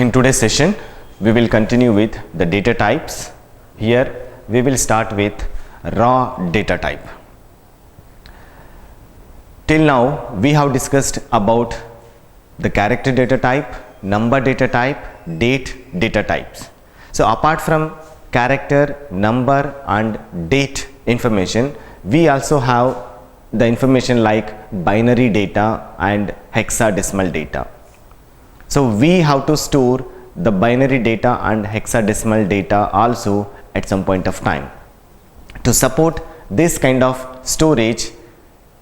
In today's session, we will continue with the data types. Here, we will start with raw data type. Till now, we have discussed about the character data type, number data type, date data types. So, apart from character, number and date information, we also have the information like binary data and hexadecimal data. So, we have to store the binary data and hexadecimal data also at some point of time. To support this kind of storage,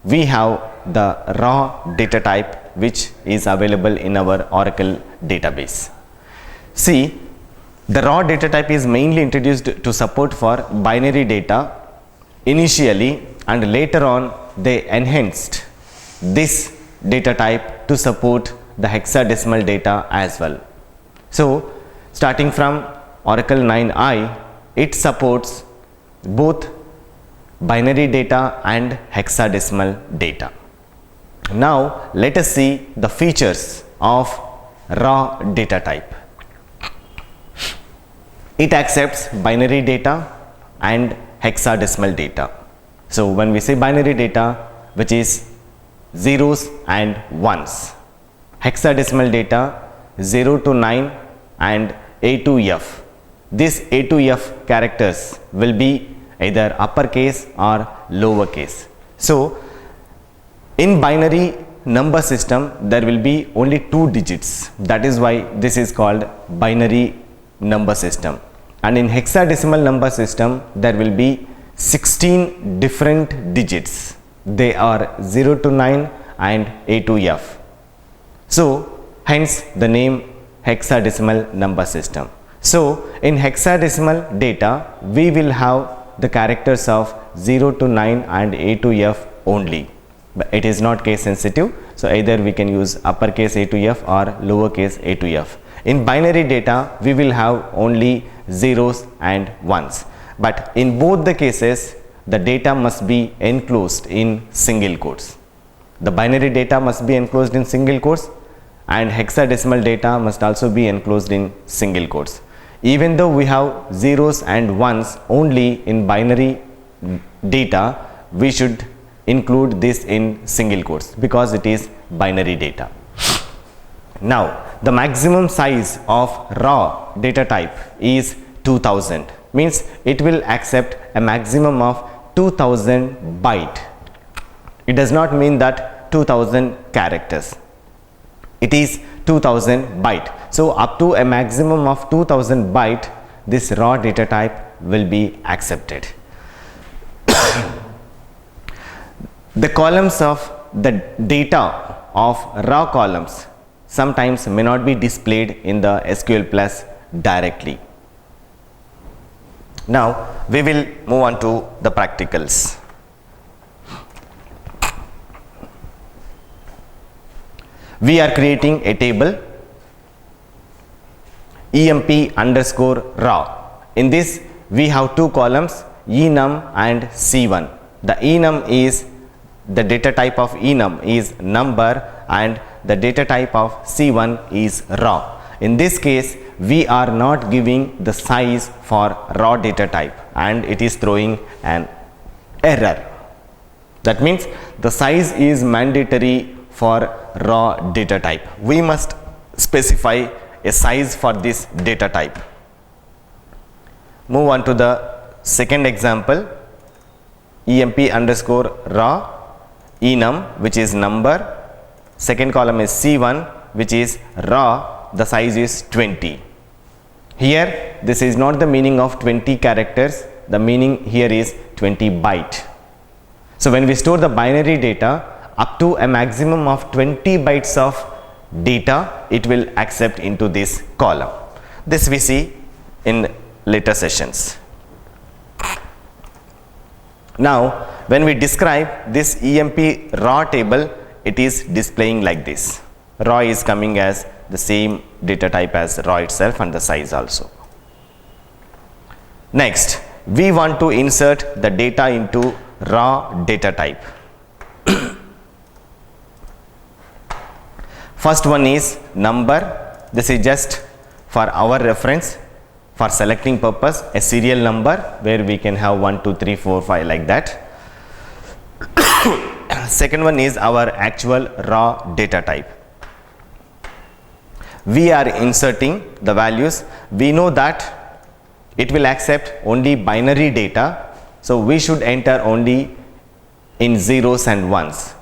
we have the raw data type which is available in our Oracle database. See, the raw data type is mainly introduced to support for binary data initially, and later on they enhanced this data type to support the hexadecimal data as well. So, starting from Oracle 9i, it supports both binary data and hexadecimal data. Now, let us see the features of raw data type. It accepts binary data and hexadecimal data. So, when we say binary data, which is zeros and ones, hexadecimal data 0 to 9 and A to F. These A to F characters will be either uppercase or lowercase. So, in binary number system, there will be only 2 digits. That is why this is called binary number system. And in hexadecimal number system, there will be 16 different digits. They are 0 to 9 and A to F. So, hence the name hexadecimal number system. So, in hexadecimal data, we will have the characters of 0 to 9 and A to F only. But it is not case sensitive. So, either we can use uppercase A to F or lowercase A to F. In binary data, we will have only zeros and ones. But in both the cases, the data must be enclosed in single quotes. The binary data must be enclosed in single quotes, and hexadecimal data must also be enclosed in single quotes. Even though we have zeros and ones only in binary data, we should include this in single quotes because it is binary data. Now, the maximum size of raw data type is 2000, means it will accept a maximum of 2000 byte. It does not mean that 2000 characters. It is 2000 byte. So, up to a maximum of 2000 byte, this raw data type will be accepted. The columns of the data of raw columns sometimes may not be displayed in the SQL Plus directly. Now, we will move on to the practicals. We are creating a table EMP underscore raw. In this, we have 2 columns, enum and C1. The enum is the data type of enum is number, and the data type of C1 is raw. In this case, we are not giving the size for raw data type, and it is throwing an error. That means the size is mandatory for raw data type. We must specify a size for this data type. Move on to the second example, EMP underscore raw enum, which is number. Second column is C1, which is raw. The size is 20. Here, this is not the meaning of 20 characters. The meaning here is 20 byte. So, when we store the binary data up to a maximum of 20 bytes of data, it will accept into this column. This we see in later sessions. Now, when we describe this EMP raw table, it is displaying like this. Raw is coming as the same data type as raw itself and the size also. Next, we want to insert the data into raw data type. First one is number. This is just for our reference, for selecting purpose, a serial number where we can have 1, 2, 3, 4, 5 like that. Second one is our actual raw data type. We are inserting the values. We know that it will accept only binary data, so we should enter only in zeros and ones.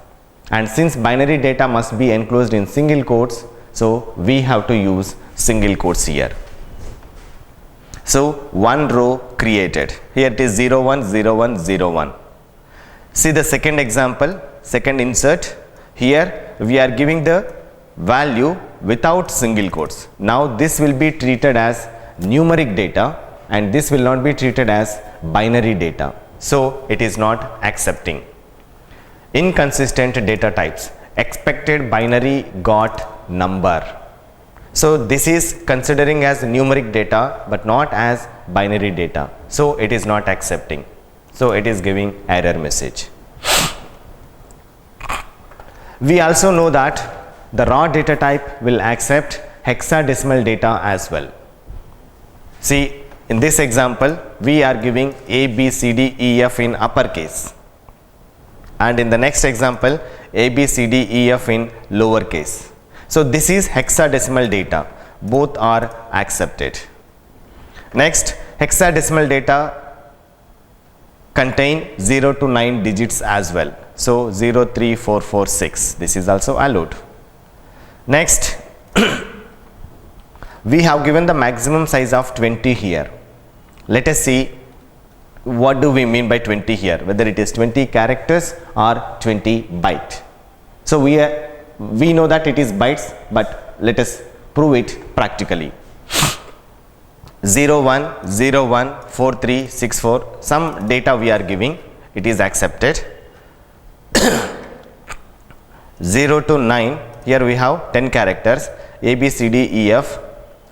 And since binary data must be enclosed in single quotes, so we have to use single quotes here. So one row created. Here it is 0, 1, 0, 1, 0, 1. See the second example, second insert. Here we are giving the value without single quotes. Now this will be treated as numeric data and this will not be treated as binary data. So it is not accepting. Inconsistent data types. Expected binary got number. So this is considering as numeric data but not as binary data. So it is not accepting. So it is giving error message. We also know that the raw data type will accept hexadecimal data as well. See, in this example, we are giving A, B, C, D, E, F in uppercase. And in the next example, A, B, C, D, E, F in lowercase. So this is hexadecimal data. Both are accepted. Next, hexadecimal data contain 0 to 9 digits as well. So 0, 3, 4, 4, 6. This is also allowed. Next, we have given the maximum size of 20 here. Let us see what do we mean by 20 here, whether it is 20 characters or 20 byte. So we know that it is bytes, but let us prove it practically. 0, 1, 0, 1, 4, 3, 6, 4, some data we are giving, it is accepted. 0 to 9, here we have 10 characters, A, B, C, D, E, F,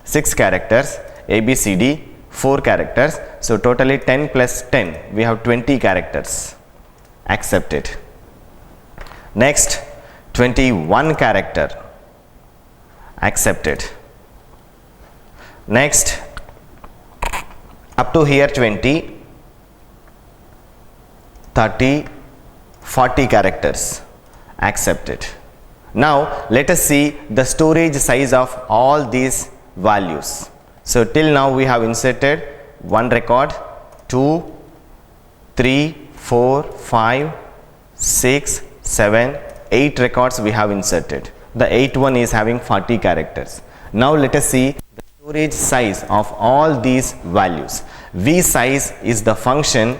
6 characters, A, B, C, D, 4 characters. So totally 10 plus 10, we have 20 characters, accepted. Next, 21 character, accepted. Next, up to here 20, 30, 40 characters, accepted. Now let us see the storage size of all these values. So till now we have inserted 1 record, 2, 3, 4, 5, 6, 7, 8 records we have inserted. The 8th one is having 40 characters. Now let us see the storage size of all these values. V size is the function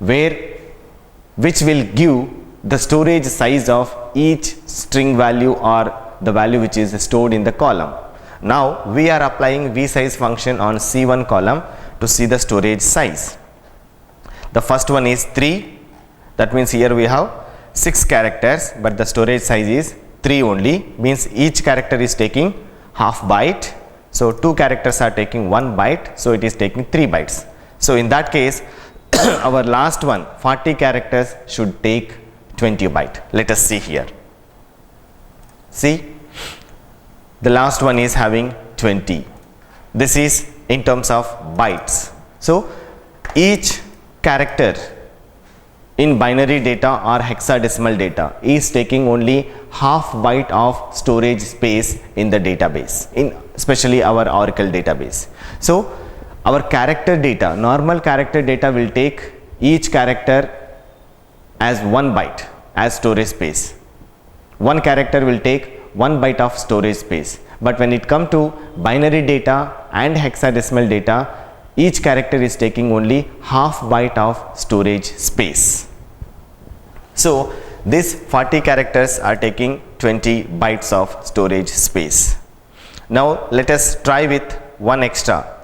which will give the storage size of each string value or the value which is stored in the column. Now we are applying V size function on C1 column to see the storage size. The first one is 3. That means here we have 6 characters, but the storage size is 3 only, means each character is taking half byte. So 2 characters are taking 1 byte, so it is taking 3 bytes. So in that case our last one 40 characters should take 20 byte. Let us see here. See, the last one is having 20. This is in terms of bytes. So each character in binary data or hexadecimal data is taking only half byte of storage space in the database, especially our Oracle database. So our character data, normal character data will take each character as 1 byte as storage space. One character will take 1 byte of storage space. But when it comes to binary data and hexadecimal data, each character is taking only half byte of storage space. So these 40 characters are taking 20 bytes of storage space. Now let us try with one extra.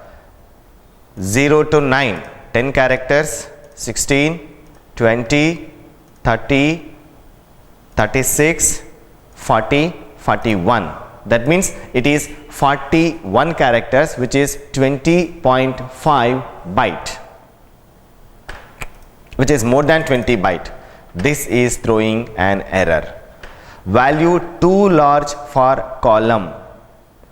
0 to 9, 10 characters, 16, 20, 30, 36, 40, 41. That means it is 41 characters, which is 20.5 byte, which is more than 20 byte. This is throwing an error. Value too large for column.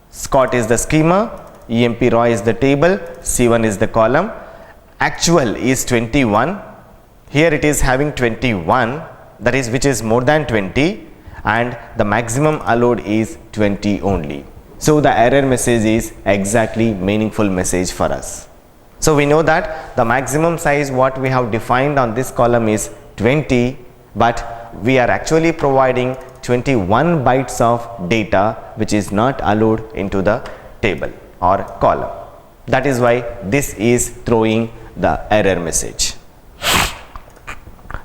Scott is the schema. EMP raw is the table, C1 is the column, actual is 21, here it is having 21, that is which is more than 20, and the maximum allowed is 20 only. So the error message is exactly meaningful message for us. So we know that the maximum size what we have defined on this column is 20, but we are actually providing 21 bytes of data which is not allowed into the table or column. That is why this is throwing the error message.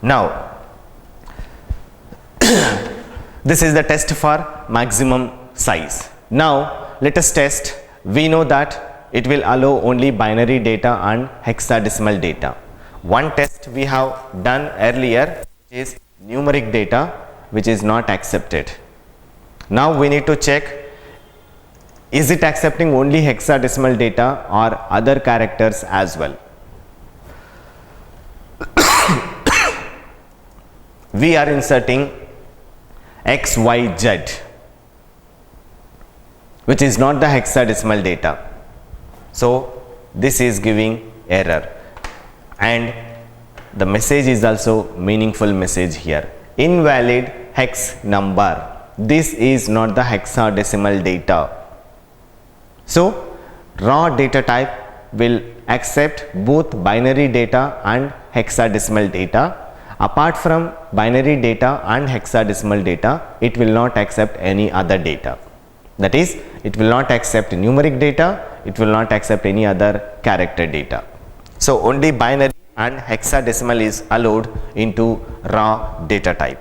Now this is the test for maximum size. Now let us test. We know that it will allow only binary data and hexadecimal data. One test we have done earlier is numeric data, which is not accepted. Now we need to check, is it accepting only hexadecimal data or other characters as well. We are inserting XYZ, which is not the hexadecimal data. So this is giving error, and the message is also meaningful message here. Invalid hex number. This is not the hexadecimal data. So raw data type will accept both binary data and hexadecimal data. Apart from binary data and hexadecimal data, it will not accept any other data. That is, it will not accept numeric data, it will not accept any other character data. So only binary and hexadecimal is allowed into raw data type.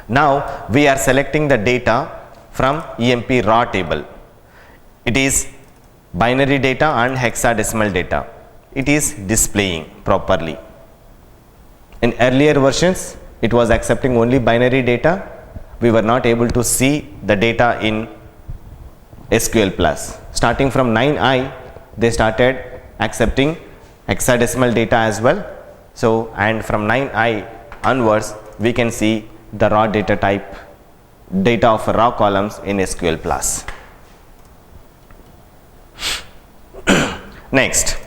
Now we are selecting the data from EMP raw table. It is binary data and hexadecimal data. It is displaying properly. In earlier versions, it was accepting only binary data. We were not able to see the data in SQL Plus. Starting from 9i, they started accepting hexadecimal data as well. So, and from 9i onwards, we can see the raw data type, data of raw columns in SQL Plus. Next,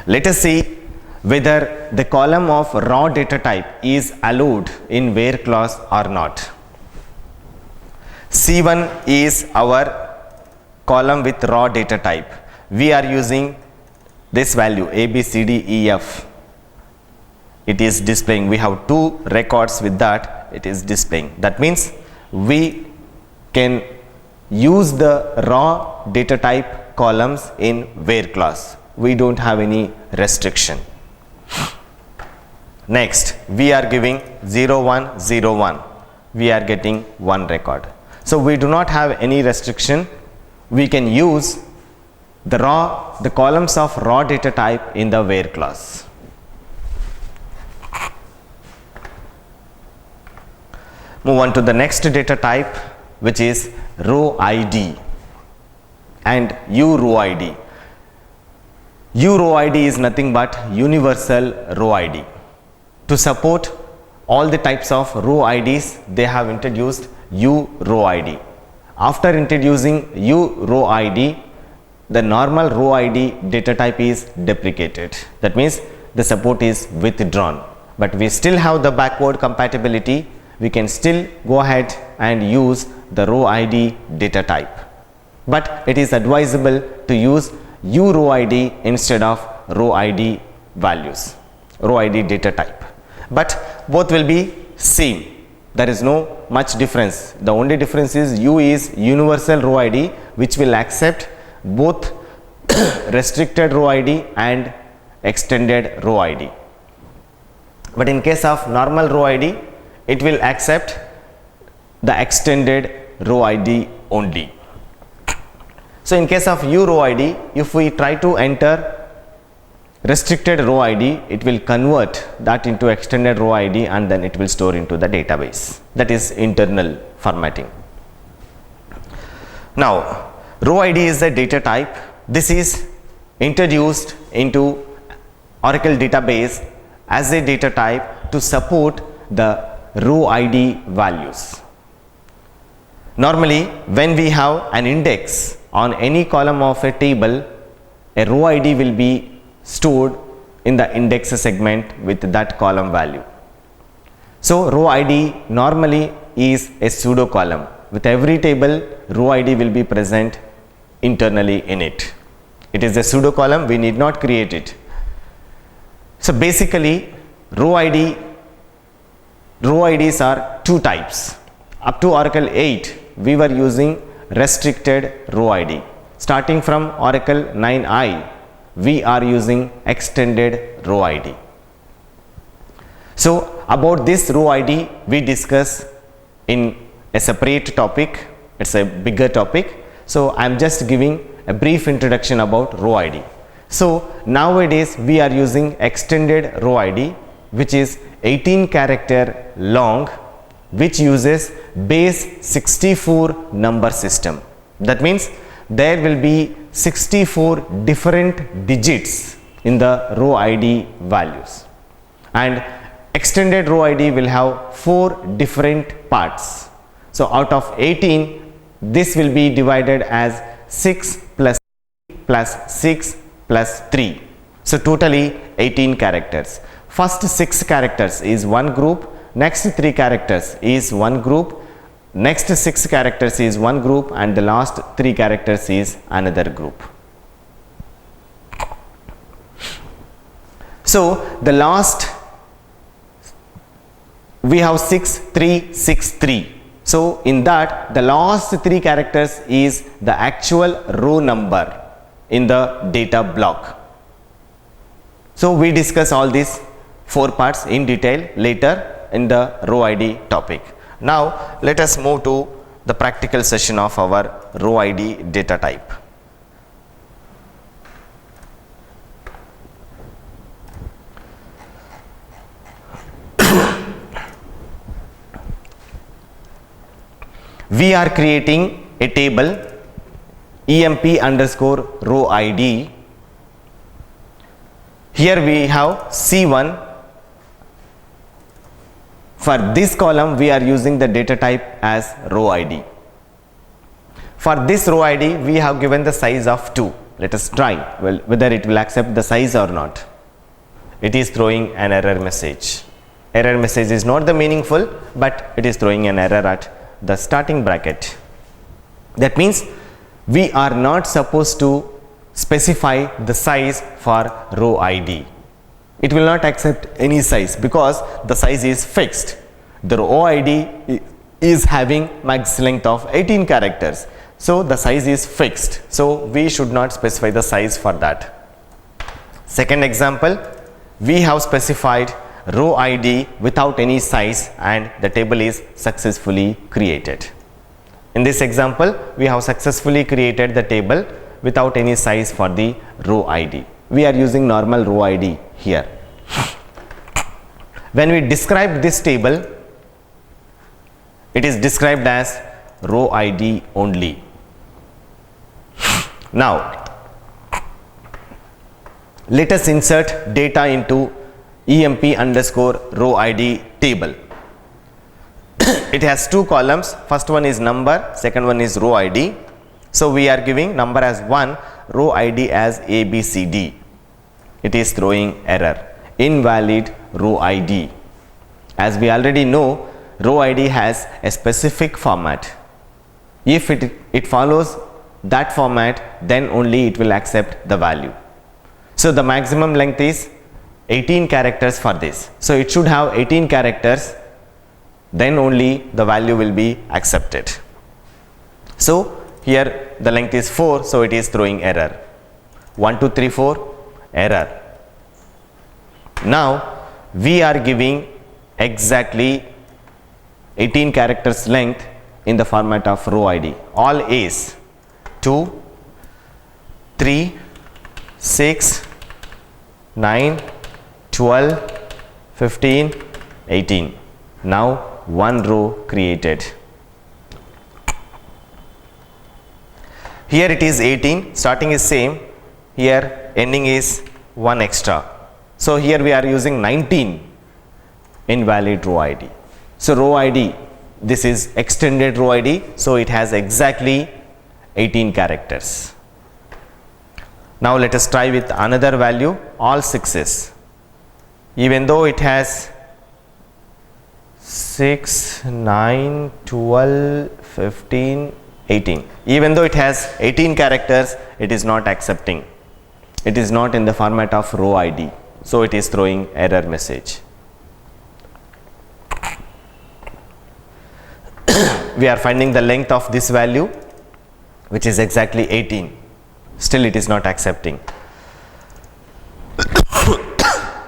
let us see whether the column of raw data type is allowed in where clause or not. C1 is our column with raw data type. We are using this value A, B, C, D, E, F. It is displaying. We have 2 records with that. It is displaying. That means we can use the raw data type columns in where clause. We don't have any restriction. Next, we are giving 0, 1, 0, 1. We are getting 1 record. So we do not have any restriction. We can use the columns of raw data type in the where clause. Move on to the next data type, which is row ID and urow ID. Urow ID is nothing but universal row ID. To support all the types of row IDs, they have introduced urow ID. After introducing urow ID, the normal row ID data type is deprecated. That means the support is withdrawn. But we still have the backward compatibility. We can still go ahead and use the row ID data type. But it is advisable to use urow ID instead of row ID values, row ID data type. But both will be same. There is no much difference. The only difference is U is universal row ID, which will accept both restricted row ID and extended row ID. But in case of normal row ID, it will accept the extended row ID only. So in case of urow ID, if we try to enter restricted row ID, it will convert that into extended row ID and then it will store into the database. That is internal formatting. Now, row ID is a data type. This is introduced into Oracle database as a data type to support the row ID values. Normally, when we have an index on any column of a table, a row ID will be stored in the index segment with that column value. So row ID normally is a pseudo column. With every table, row ID will be present internally in it. It is a pseudo column, we need not create it. So basically row IDs are two types. Up to Oracle 8, we were using restricted row ID. Starting from Oracle 9i, we are using extended row ID. So about this row ID we discuss in a separate topic. It's a bigger topic. So I am just giving a brief introduction about row ID. So nowadays we are using extended row ID, which is 18 character long, which uses base 64 number system. That means there will be 64 different digits in the row ID values, and extended row ID will have 4 different parts. So out of 18, this will be divided as 6 plus 6 plus 3. So totally 18 characters. First 6 characters is one group, next 3 characters is one group, next 6 characters is one group, and the last 3 characters is another group. So the last we have 6 3 6 3. So in that the last 3 characters is the actual row number in the data block. So we discuss all these 4 parts in detail later in the row ID topic. Now let us move to the practical session of our row ID data type. We are creating a table emp underscore row ID. Here we have C1. For this column we are using the data type as row ID. For this row ID we have given the size of 2. Let us try whether it will accept the size or not. It is throwing an error message. Error message is not the meaningful, but it is throwing an error at the starting bracket. That means we are not supposed to specify the size for row ID. It will not accept any size because the size is fixed. The row ID is having max length of 18 characters. So the size is fixed. So we should not specify the size for that. Second example, we have specified row ID without any size and the table is successfully created. In this example, we have successfully created the table without any size for the row ID. We are using normal row ID here. When we describe this table, it is described as row ID only. Now, let us insert data into emp underscore row ID table. It has 2 columns. First one is number, second one is row ID. So we are giving number as 1, row ID as ABCD. It is throwing error, invalid row ID. As we already know, row ID has a specific format. If it follows that format, then only it will accept the value. So the maximum length is 18 characters for this. So it should have 18 characters, then only the value will be accepted. So here the length is 4, so it is throwing error. 1 2 3 4 error. Now we are giving exactly 18 characters length in the format of row ID. All A's 2 3 6 9 12 15 18. Now one row created. Here it is 18, starting is same, here ending is 1 extra. So here we are using 19, invalid row ID. So row ID, this is extended row ID, so it has exactly 18 characters. Now let us try with another value, all 6s. Even though it has 6, 9, 12, 15, 18. Even though it has 18 characters, it is not accepting. It is not in the format of row ID. So it is throwing error message. We are finding the length of this value, which is exactly 18. Still it is not accepting.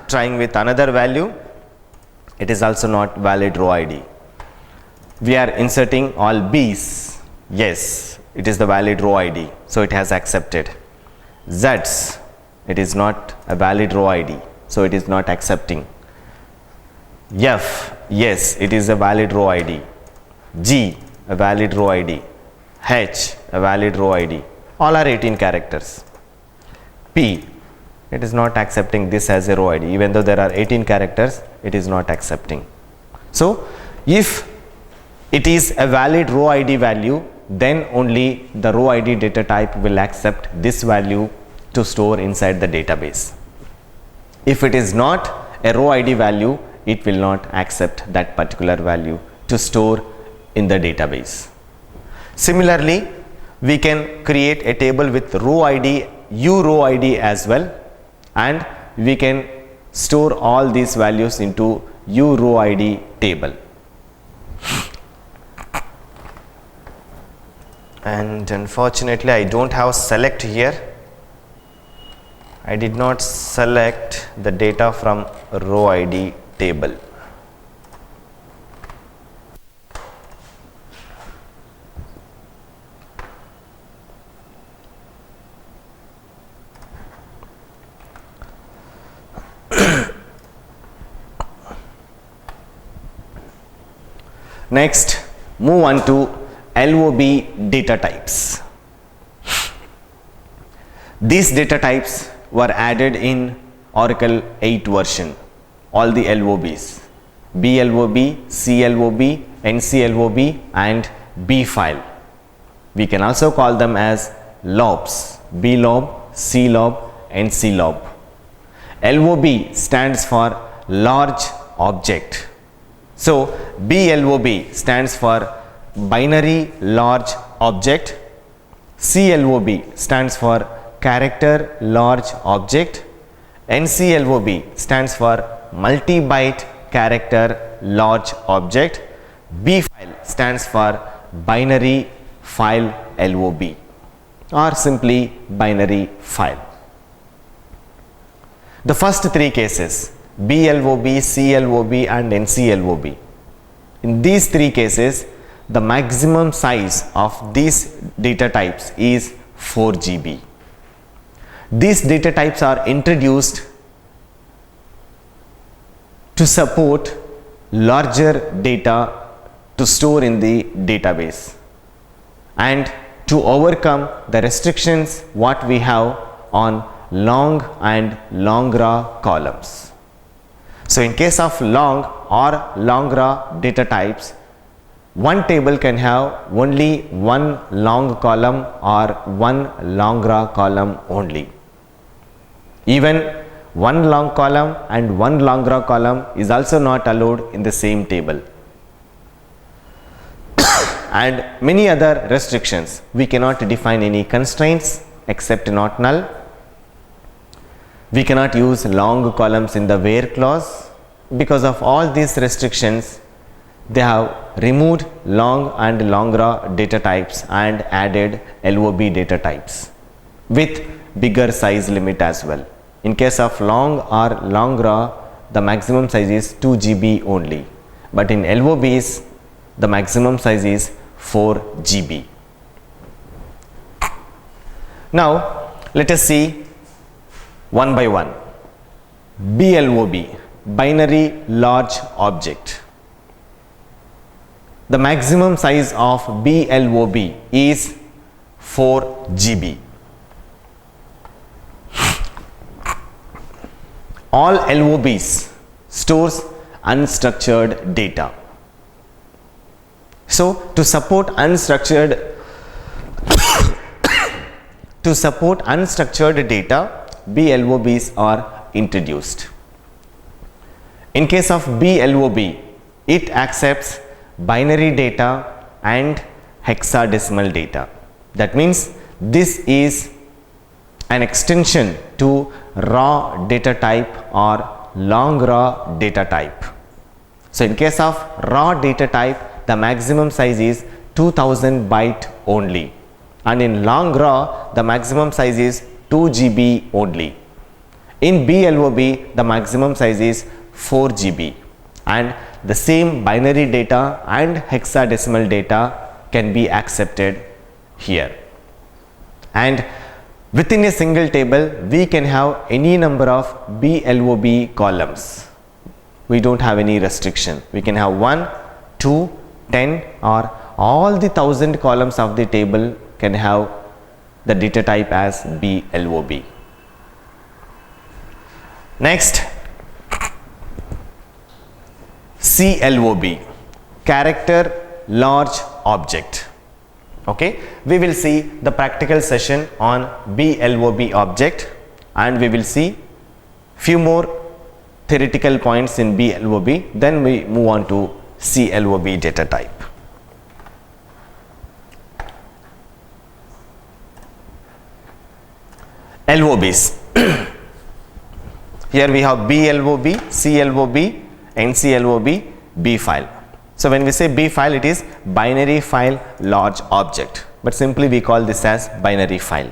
Trying with another value, it is also not valid row ID. We are inserting all B's. Yes, it is the valid row ID, so it has accepted. Z's, it is not a valid row ID, so it is not accepting. F, yes, it is a valid row ID. G, a valid row ID. H, a valid row ID. All are 18 characters. P, it is not accepting this as a row ID. Even though there are 18 characters, it is not accepting. So if it is a valid row ID value, then only the row ID data type will accept this value to store inside the database. If it is not a row ID value, it will not accept that particular value to store in the database. Similarly, we can create a table with row ID, row ID as well, and we can store all these values into row ID table. And unfortunately, I don't have select here. I did not select the data from row ID table. Next, move on to LOB data types. These data types were added in Oracle 8 version. All the LOBs, BLOB, CLOB, NCLOB and B file. We can also call them as LOBs, BLOB, CLOB, NCLOB. LOB stands for large object. So BLOB stands for binary large object. CLOB stands for character large object. NCLOB stands for multi-byte character large object. B file stands for binary file LOB or simply binary file. The first three cases, BLOB, CLOB and NCLOB. In these three cases, the maximum size of these data types is 4 GB. These data types are introduced to support larger data to store in the database and to overcome the restrictions what we have on long and long-raw columns. So in case of long or long-raw data types, one table can have only one long column or one long-raw column only. Even one long column and one long-raw column is also not allowed in the same table. And many other restrictions. We cannot define any constraints except not null. We cannot use long columns in the where clause. Because of all these restrictions, they have removed long and long-raw data types and added LOB data types with bigger size limit as well. In case of long or long-raw, the maximum size is 2 GB only, but in LOBs, the maximum size is 4 GB. Now, let us see one by one. BLOB, binary large object. The maximum size of BLOB is 4 GB. All LOBs stores unstructured data. So to support unstructured To support unstructured data, BLOBs are introduced. In case of BLOB, it accepts binary data and hexadecimal data. That means this is an extension to raw data type or long raw data type. So in case of raw data type, the maximum size is 2000 byte only, and in long raw the maximum size is 2 GB only. In BLOB the maximum size is 4 GB, and the same binary data and hexadecimal data can be accepted here. And within a single table we can have any number of BLOB columns. We don't have any restriction. We can have 1, 2, 10 or all the 1000 columns of the table can have the data type as BLOB. Next, CLOB, character large object. Okay, we will see the practical session on BLOB object, and we will see few more theoretical points in BLOB, then we move on to CLOB data type. LOBs. Here we have BLOB, CLOB, NCLOB, B file. So when we say B file, it is binary file large object, but simply we call this as binary file.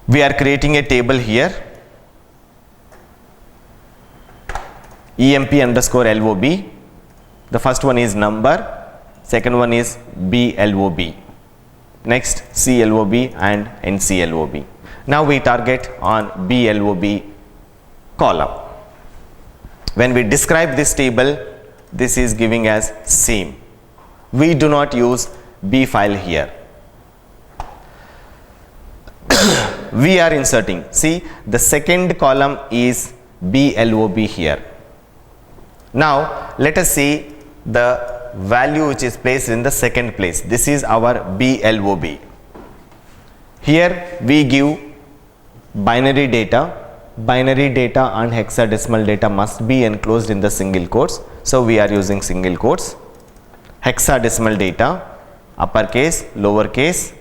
We are creating a table here, EMP underscore LOB. The first one is number, second one is BLOB, next CLOB and NCLOB. Now we target on BLOB column. When we describe this table, this is giving as same. We do not use B file here. We are inserting, see, the second column is BLOB here. Now let us see the value which is placed in the second place. This is our BLOB. Here we give binary data. Binary data and hexadecimal data must be enclosed in the single quotes, so we are using single quotes. Hexadecimal data, uppercase, lowercase,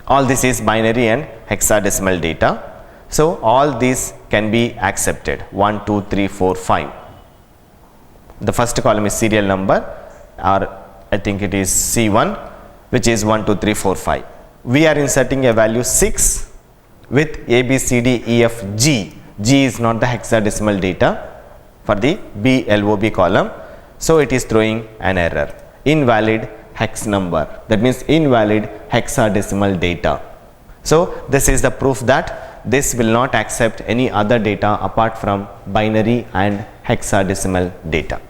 all this is binary and hexadecimal data. So all these can be accepted, 1, 2, 3, 4, 5. The first column is serial number, or I think it is C1, which is 1, 2, 3, 4, 5. We are inserting a value 6 with A, B, C, D, E, F, G. G is not the hexadecimal data for the BLOB column, so it is throwing an error, invalid hex number, that means invalid hexadecimal data. So this is the proof that this will not accept any other data apart from binary and hexadecimal data.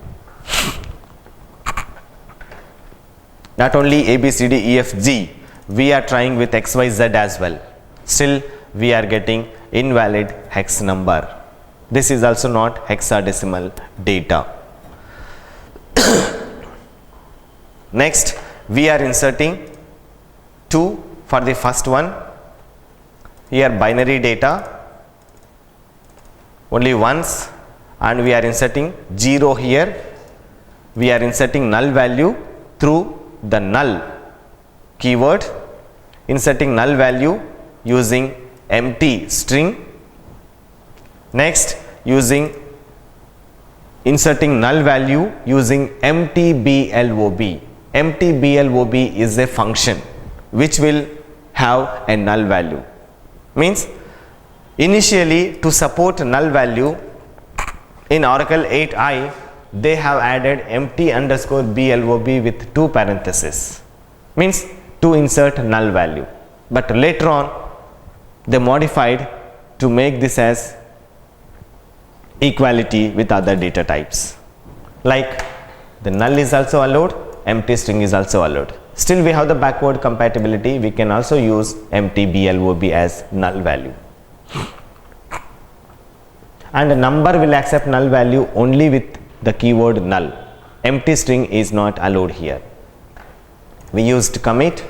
Not only A, B, C, D, E, F, G, we are trying with X, Y, Z as well. Still we are getting invalid hex number. This is also not hexadecimal data. Next, we are inserting 2 for the first one. Here binary data only once, and we are inserting 0 here. We are inserting null value through the null keyword, inserting null value using empty string. Next, inserting null value using empty BLOB. Empty BLOB is a function which will have a null value. Means initially to support null value in Oracle 8i, they have added empty underscore BLOB with 2 parentheses, means to insert null value, but later on they modified to make this as equality with other data types, like the null is also allowed, empty string is also allowed. Still we have the backward compatibility, we can also use empty BLOB as null value. And a number will accept null value only with the keyword null. Empty string is not allowed here. We used commit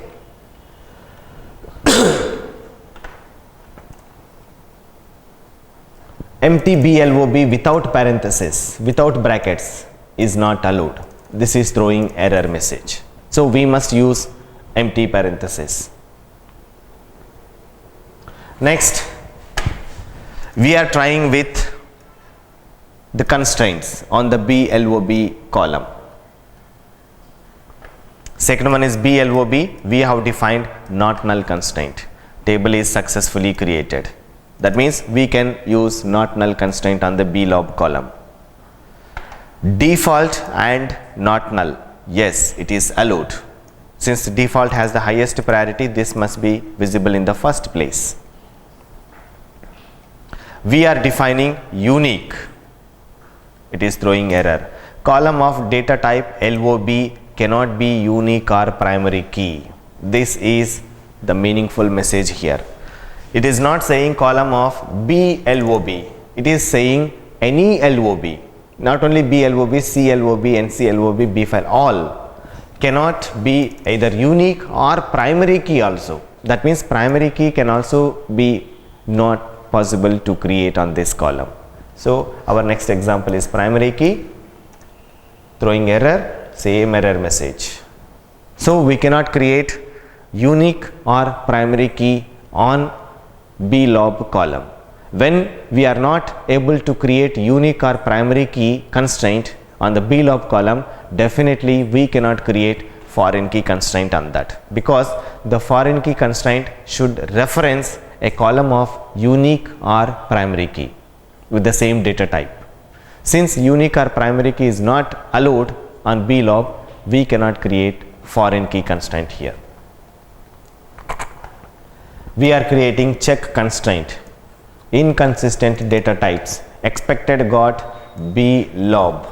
Empty BLOB without parenthesis, without brackets is not allowed. This is throwing error message. So we must use empty parenthesis. Next, we are trying with the constraints on the BLOB column. Second one is BLOB. We have defined not null constraint. Table is successfully created. That means we can use not null constraint on the BLOB column. Default and not null. Yes, it is allowed. Since default has the highest priority, this must be visible in the first place. We are defining unique. It is throwing error. Column of data type LOB cannot be unique or primary key. This is the meaningful message here. It is not saying column of BLOB. It is saying any LOB. Not only BLOB, CLOB, NCLOB, B file, all cannot be either unique or primary key also. That means primary key can also be not possible to create on this column. So our next example is primary key, throwing error, same error message. So we cannot create unique or primary key on BLOB column. When we are not able to create unique or primary key constraint on the BLOB column, definitely we cannot create foreign key constraint on that, because the foreign key constraint should reference a column of unique or primary key with the same data type. Since unique or primary key is not allowed on BLOB, we cannot create foreign key constraint here. We are creating check constraint. Inconsistent data types. Expected got BLOB.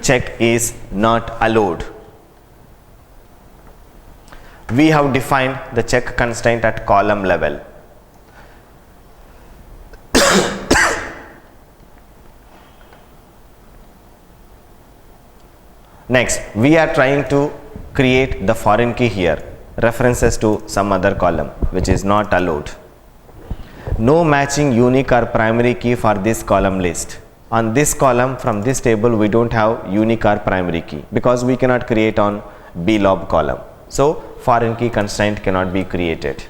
Check is not allowed. We have defined the check constraint at column level. Next, we are trying to create the foreign key here, references to some other column, which is not allowed. No matching unique or primary key for this column list. On this column, from this table, we don't have unique or primary key because we cannot create on BLOB column. So foreign key constraint cannot be created.